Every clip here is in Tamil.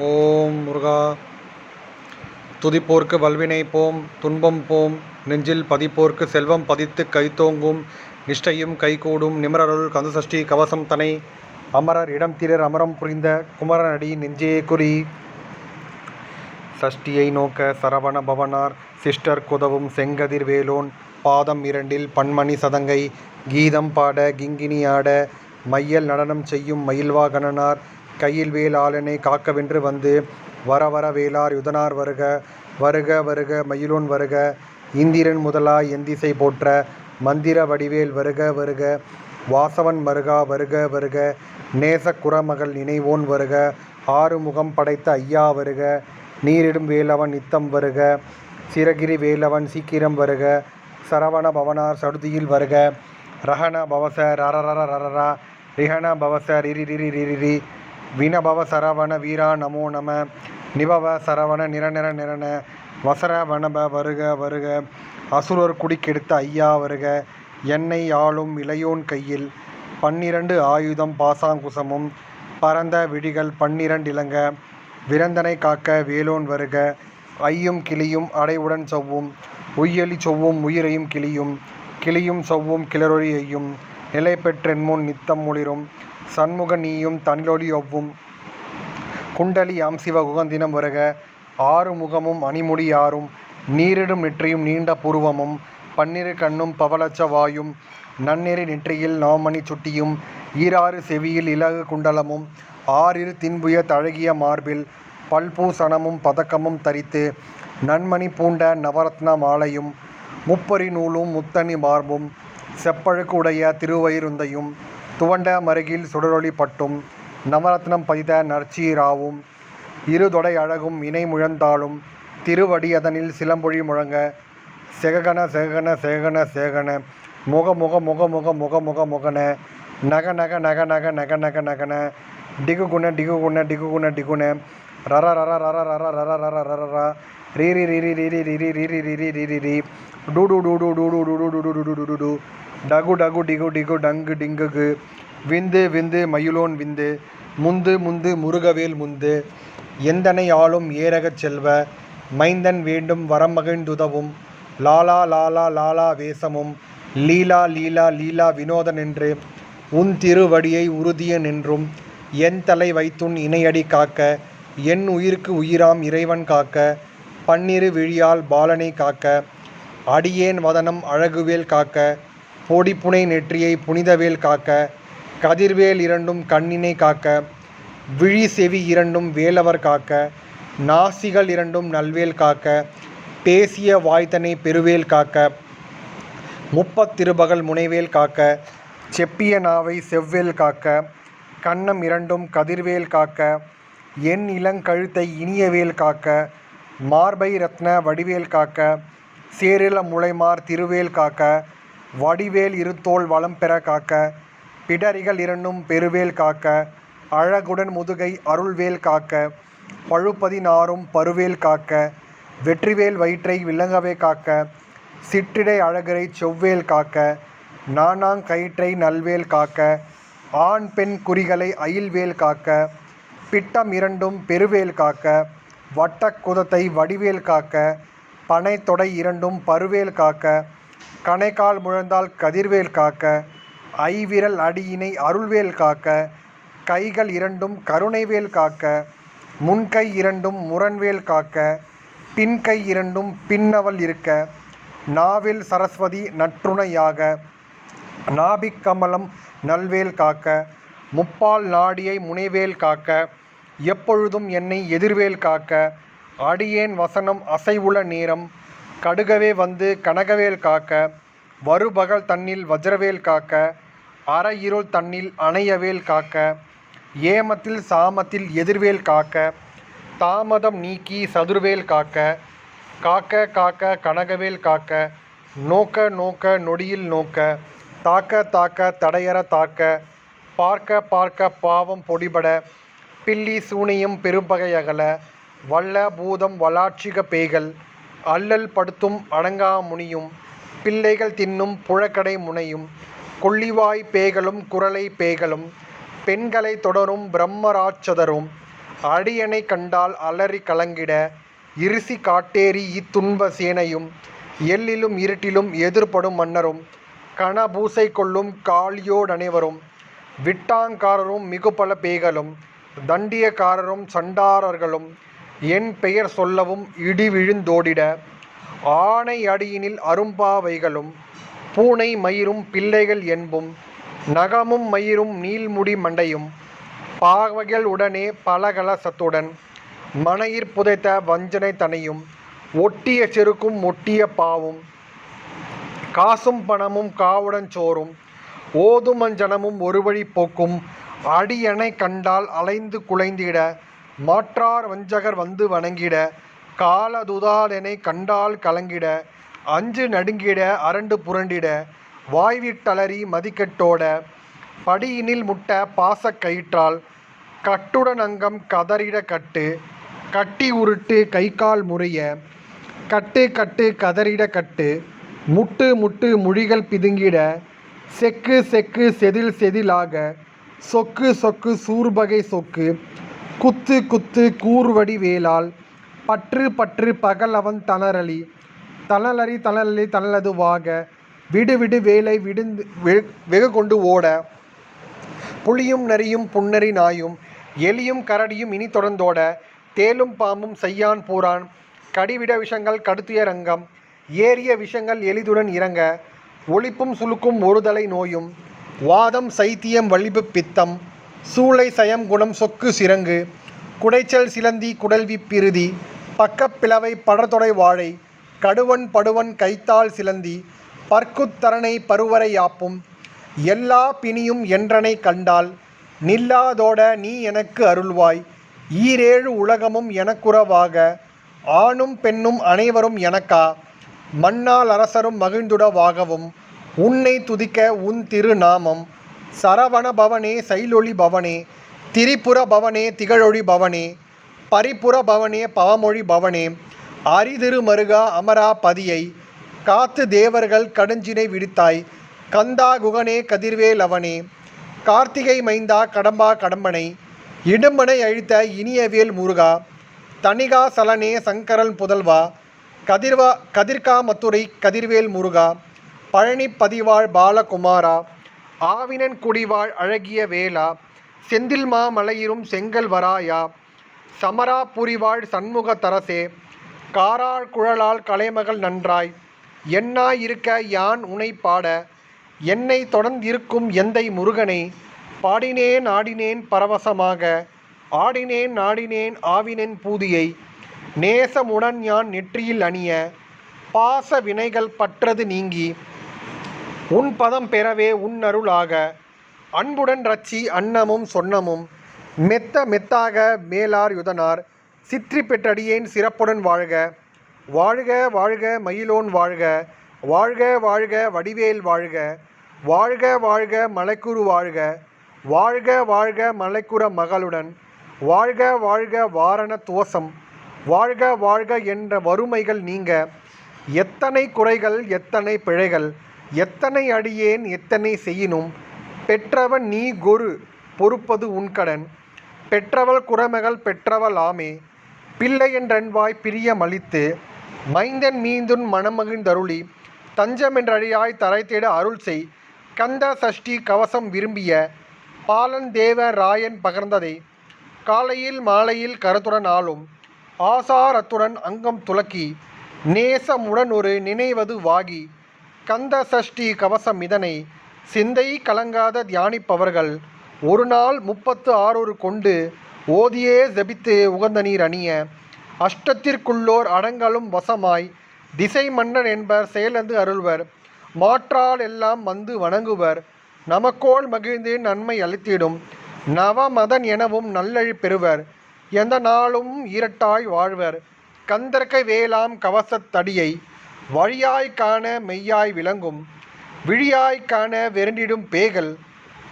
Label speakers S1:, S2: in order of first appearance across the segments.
S1: ஓம் முருகா. துதிப்போர்க்கு வல்வினை போம் துன்பம் போம் நெஞ்சில் பதிப்போர்க்கு செல்வம் பதித்து கைத்தோங்கும் நிஷ்டையும் கைகூடும் நிமரருள் கந்தசஷ்டி கவசம் தனை அமரர் இடம் திரர் அமரம் புரிந்த குமரனடி நெஞ்சே குறி. சஷ்டியை நோக்க சரவண பவனார் சிஷ்டர் குதவும் செங்கதிர் வேலோன் பாதம் இரண்டில் பன்மணி சதங்கை கீதம் பாட கிங்கினி ஆட மையல் நடனம் செய்யும் மயில்வாகனனார் கையில் வேல் ஆளனை காக்கவென்று வந்து வரவர வேளார் யுதனார் வருக வருக வருக மயிலோன் வருக இந்திரன் முதலாய் எந்திசை போற்ற மந்திர வடிவேல் வருக வருக வாசவன் மருகா வருக வருக நேச குறமகள் நினைவோன் வருக ஆறுமுகம் படைத்த ஐயா வருக நீரிடும் வேலவன் நித்தம் வருக சிரகிரி வேலவன் சீக்கிரம் வருக சரவண பவனார் சடுதியில் வருக ரஹண பவச ரரரர ரரரா ரிஹண பவச ரிரி ரிரி ரிரி வினபவ சரவண வீரா நமோ நம நிபவ சரவண நிரநிர நிரன வசர வனப வருக வருக அசுரர் குடிக்கெடுத்த ஐயா வருக என்னை ஆளும் இளையோன் கையில் 12 ஆயுதம் பாசாங்குசமும் பரந்த விழிகள் 12 இலங்க விரந்தனை காக்க வேலோன் வருக ஐயும் கிளியும் அடைவுடன் சொவ்வும் உய்யலி சொவ்வும் உயிரையும் கிளியும் சொவ்வும் கிளரொளி ஐயும் நிலை பெற்றென்முன் நித்தம் ஒளிரும் சண்முக நீயும் தனிலொளி ஒவ்வும் குண்டலி யாம் சிவ குகந்தினம் வருக ஆறு முகமும் அணிமுடி யாரும் நீரிடும் நெற்றியும் நீண்ட புருவமும் 12 கண்ணும் பவளச்ச வாயும் நன்னெறி நெற்றியில் நாமணி சுட்டியும் ஈராறு செவியில் இலகு குண்டலமும் ஆறிரு தின்புய தழகிய மார்பில் பல்பூசணமும் பதக்கமும் தரித்து நன்மணி பூண்ட நவரத்ன மாலையும் முப்பரி நூலும் முத்தணி மார்பும் செப்பழுக்கு உடைய திருவயிருந்தையும் துவண்ட மருகில் சுடரொளி பட்டும் நவரத்னம் பதித நற்சீராவும் இருதொடை அழகும் இணை முழந்தாளும் திருவடியதனில் சிலம்பொழி முழங்க செககன செககன செககன சேகன முக முக முக முக முக முக முகன நக நக நக நக நக நக நகன டிகுகுண டிகுகுண டிகுகுண டிகுண ரர ரர ரர ரர ரர ரர ரர ரீரி ரீரி ரீரி ரீரி ரீரி ரீரி ரீரி ரீ டூடு டூடு டூடு டூடு டூடு டூடு டூடு டகு டகு டிகு டிகு டங்கு டிங்குகு விந்து விந்து மயிலோன் விந்து முந்து முந்து முருகவேல் முந்து எந்தனை ஆளும் ஏரகச் செல்வ மைந்தன் வேண்டும் வரமகிழ்ந்துதவும் லாலா லாலா லாலா வேசமும் லீலா லீலா லீலா வினோதன் என்று உன் திருவடியை உறுதிய நின்றும் என் தலை வைத்துன் இணையடி காக்க என் உயிர்க்கு உயிராம் இறைவன் காக்க 12 விழியால் பாலனை காக்க அடியேன் வதனம் அழகுவேல் காக்க பொடிப்புனை நெற்றியை புனிதவேல் காக்க கதிர்வேல் இரண்டும் கண்ணினை காக்க விழி செவி இரண்டும் வேலவர் காக்க நாசிகள் இரண்டும் நல்வேல் காக்க பேசிய வாய்த்தனை பெருவேல் காக்க 30 திருபகல் முனைவேல் காக்க செப்பிய நாவை செவ்வேல் காக்க கன்னம் இரண்டும் கதிர்வேல் காக்க என் இளங்கழுத்தை இனியவேல் காக்க மார்பை ரத்ன வடிவேல் காக்க சேரில முளைமார் திருவேல் காக்க வடிவேல் இருத்தோள் வளம் பெற காக்க பிடரிகள் இரண்டும் பெருவேல் காக்க அழகுடன் முதுகை அருள்வேல் காக்க பழு16 பருவேல் காக்க வெற்றிவேல் வயிற்றை விளங்கவே காக்க சிற்றிடை அழகரை செவ்வேல் காக்க நானாங் கயிற்றை நல்வேல் காக்க ஆண் பெண் குறிகளை அயில்வேல் காக்க பிட்டம் இரண்டும் பெருவேல் காக்க வட்டக் குதத்தை வடிவேல் காக்க பனை தொடை இரண்டும் பருவேல் காக்க கணைக்கால் முழந்தால் கதிர்வேல் காக்க ஐவிரல் அடியினை அருள்வேல் காக்க கைகள் இரண்டும் கருணைவேல் காக்க முன்கை இரண்டும் முரண்வேல் காக்க பின்கை இரண்டும் பின்னவல் இருக்க நாவில் சரஸ்வதி நற்றுணையாக நாபிக் கமலம் நல்வேல் காக்க முப்பால் நாடியை முனைவேல் காக்க எப்பொழுதும் என்னை எதிர்வேல் காக்க அடியேன் வசனம் அசைவுள நேரம் கடுகவே வந்து கனகவேல் காக்க வருபகல் தன்னில் வஜ்ரவேல் காக்க அற இருள் தன்னில் அணையவேல் காக்க ஏமத்தில் சாமத்தில் எதிர்வேல் காக்க தாமதம் நீக்கி சதுர்வேல் காக்க காக்க காக்க கனகவேல் காக்க நோக்க நோக்க நொடியில் நோக்க தாக்க தாக்க தடையற தாக்க பார்க்க பார்க்க பாவம் பொடிபட பில்லி சூனியம் பெரும்பகை அகல வல்ல பூதம் வளாட்சிக பேய்கள் அல்லல் படுத்தும் அடங்கா முனியும் பிள்ளைகள் தின்னும் புழக்கடை முனையும் கொள்ளிவாய் பேய்களும் குரலை பேய்களும் பெண்களை தொடரும் பிரம்மராட்சதரும் அடியனை கண்டால் அலறி கலங்கிட இருசி காட்டேரி இத்துன்ப சேனையும் எல்லிலும் இருட்டிலும் எதிர்படும் மன்னரும் கணபூசை கொள்ளும் காளியோடனைவரும் விட்டாங்காரரும் மிகுபல பேய்களும் தண்டியக்காரரும் சண்டாரர்களும் என் பெயர் சொல்லவும் இடிவிழுந்தோடிட ஆனை அடியினில் அரும்பாவைகளும் பூனை மயிரும் பிள்ளைகள் என்பும் நகமும் மயிரும் நீள்முடி மண்டையும் பாவைகள் உடனே பலகலசத்துடன் மனையிற் புதைத்த வஞ்சனை தனையும் ஒட்டிய செருக்கும் ஒட்டிய பாவும் காசும் பணமும் காவுடன் சோறும் ஓதுமஞ்சனமும் ஒருவழி போக்கும் அடியனை கண்டால் அலைந்து குலைந்திட மாற்றார் வஞ்சகர் வந்து வணங்கிட காலதுதாலெனை கண்டால் கலங்கிட அஞ்சு நடுங்கிட அரண்டு புரண்டிட வாய்விட்டலறி மதிக்கெட்டோட படியினில் முட்ட பாசக் கயிற்றால் கட்டுடன் அங்கம் கதறிட கட்டு கட்டி உருட்டு கைகால் முறைய கட்டு கட்டு கதறிட கட்டு முட்டு முட்டு முழிகள் பிதுங்கிட செக்கு செக்கு செதில் செதிலாக சொக்கு சொக்கு சூர்பகை சொக்கு குத்து குத்து கூர்வடி வேலால் பற்று பற்று பகல் அவன் தணரளி தணலறி தணலி தணலதுவாக விடு விடு வேலை விடுந்து வெகு கொண்டு ஓட புலியும் நரியும் புன்னரி நாயும் எலியும் கரடியும் இனி தொடர்ந்தோட தேலும் பாம்பும் செய்யான் பூரான் கடிவிட விஷங்கள் கடுத்துய ரங்கம் ஏறிய விஷங்கள் எளிதுடன் இறங்க ஒளிப்பும் சுளுக்கும் ஒருதலை நோயும் வாதம் சைத்தியம் வலிப்பு பித்தம் சூளை சயம் குணம் சொக்கு சிறங்கு குடைச்சல் சிலந்தி குடல்வி பிருதி பக்கப்பிளவை படர்தொடை வாழை கடுவன் படுவன் கைத்தாள் சிலந்தி பற்குத்தரணை பருவரை யாப்பும் எல்லா பிணியும் என்றனை கண்டால் நில்லாதோட நீ எனக்கு அருள்வாய் ஈரேழு உலகமும் எனக்குறவாக ஆணும் பெண்ணும் அனைவரும் எனக்கா மண்ணால் அரசரும் மகிழ்ந்துடவாகவும் உன்னை துதிக்க உன் திருநாமம் சரவண பவனே சைலொளி பவனே திரிபுர பவனே திகழொளி பவனே பரிபுர பவனே பவமொழி பவனே அரிதிரு மருகா அமராபதியை காத்து தேவர்கள் கடுஞ்சினை விடுத்தாய் கந்தா குகனே கதிர்வேல் அவனே கார்த்திகை மைந்தா கடம்பா கடம்பனை இடும்பனை அழித்த இனியவேல் முருகா தணிகா சலனே சங்கரன் புதல்வா கதிர்காமத்துரை கதிர்வேல் முருகா பழனி பதிவாழ் பாலகுமாரா ஆவினன் குடிவாழ் அழகிய வேளா செந்தில் மாமலையிரும் செங்கல் வராயா சமரா புரிவாழ் சண்முக தரசே காராள் குழலால் கலைமகள் நன்றாய் என்னாய் இருக்க யான் உனை பாட என்னை தொடர்ந்திருக்கும் எந்தை முருகனை பாடினேன் ஆடினேன் பரவசமாக ஆடினேன் நாடினேன் ஆவினேன் பூதியை நேசமுடன் யான் நெற்றியில் அணிய பாச வினைகள் பற்றது நீங்கி உன் பதம் பெறவே உன் அருளாக அன்புடன் ரட்சி அன்னமும் சொன்னமும் மெத்த மெத்தாக மேலார் யுதனார் சிற்றி பெற்றடியேன் சிறப்புடன் வாழ்க வாழ்க வாழ்க மயிலோன் வாழ்க வாழ்க வாழ்க வடிவேல் வாழ்க வாழ்க வாழ்க மலைக்குரு வாழ்க வாழ்க வாழ்க மலைக்குற மகளுடன் வாழ்க வாழ்க வாரண துவசம் வாழ்க வாழ்க என்ற வறுமைகள் நீங்க எத்தனை குறைகள் எத்தனை பிழைகள் எத்தனை அடியேன் எத்தனை செய்யினும் பெற்றவன் நீ கொரு பொறுப்பது உன்கடன் பெற்றவள் குறமகள் பெற்றவள் ஆமே பிள்ளை என்றன்வாய் பிரியமளித்து மைந்தன் மீந்துன் மனமகிழ்ந்தருளி தஞ்சமென்றழியாய் தரைத்தேட அருள் செய் கந்த சஷ்டி கவசம் விரும்பிய பாலன் தேவ ராயன் பகர்ந்ததை காலையில் மாலையில் கருத்துடன் ஆளும் ஆசாரத்துடன் அங்கம் துலக்கி நேசமுடன் ஒரு நினைவது வாகி கந்த சஷ்டி கவசம் இதனை சிந்தை கலங்காத தியானிப்பவர்கள் ஒரு நாள் 36 கொண்டு ஓதியே ஜபித்து உகந்த நீர் அணிய அஷ்டத்திற்குள்ளோர் அடங்கலும் வசமாய் திசை மன்னர் என்பர் செயலந்து அருள்வர் மாற்றால் எல்லாம் வந்து வணங்குவர் நமக்கோள் மகிழ்ந்து நன்மை அளித்திடும் நவமதன் எனவும் நல்லழி பெறுவர் எந்த நாளும் ஈரட்டாய் வாழ்வர் கந்தர்க்க வேளாம் கவசத்தடியை வழியாய் காண மெய்யாய் விளங்கும் விழியாய் காண வெரண்டிடும் பேய்கள்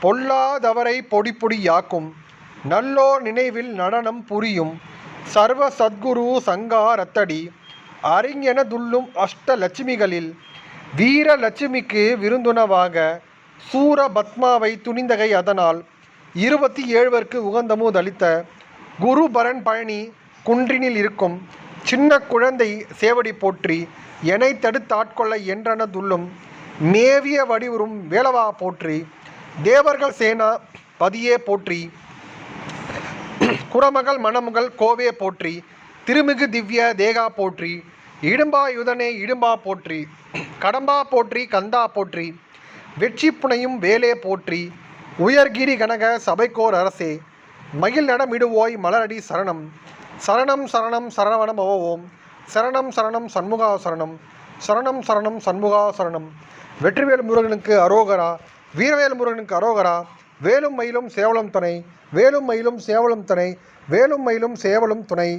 S1: பொல்லாதவரை பொடி பொடியாக்கும் நல்லோர் நினைவில் நடனம் புரியும் சர்வ சத்குரு சங்காரத்தடி அறிஞன துள்ளும் அஷ்டலட்சுமிகளில் வீரலட்சுமிக்கு விருந்துணவாக சூர பத்மாவை துணிந்தகை அதனால் 27 உகந்தமுதளித்த குருபரன் பழனி குன்றினில் இருக்கும் சின்ன குழந்தை சேவடி போற்றி எனை தடுத்தாட்கொள்ள என்றன துள்ளும் மேவிய வடிவுறும் வேலவா போற்றி தேவர்கள் சேனா பதியே போற்றி குரமகள் மணமுகள் கோவே போற்றி திருமிகு திவ்ய தேகா போற்றி இடும்பா யுதனே இடும்பா போற்றி கடம்பா போற்றி கந்தா போற்றி வெற்றி புனையும் வேலே போற்றி உயர்கிரி கனக சபைக்கோர் அரசே மகிழ் நடமிடுவோய் மலரடி சரணம் சரணம் சரணம் சரவணம் பவவோம் சரணம் சரணம் சண்முகா சரணம் சரணம் சரணம் சண்முகா சரணம். வெற்றிவேல் முருகனுக்கு அரோகரா, வீரவேல் முருகனுக்கு அரோகரா. வேலும் மயிலும் சேவலும் துணை, வேலும் மயிலும் சேவலும் துணை, வேலும் மயிலும் சேவலும் துணை.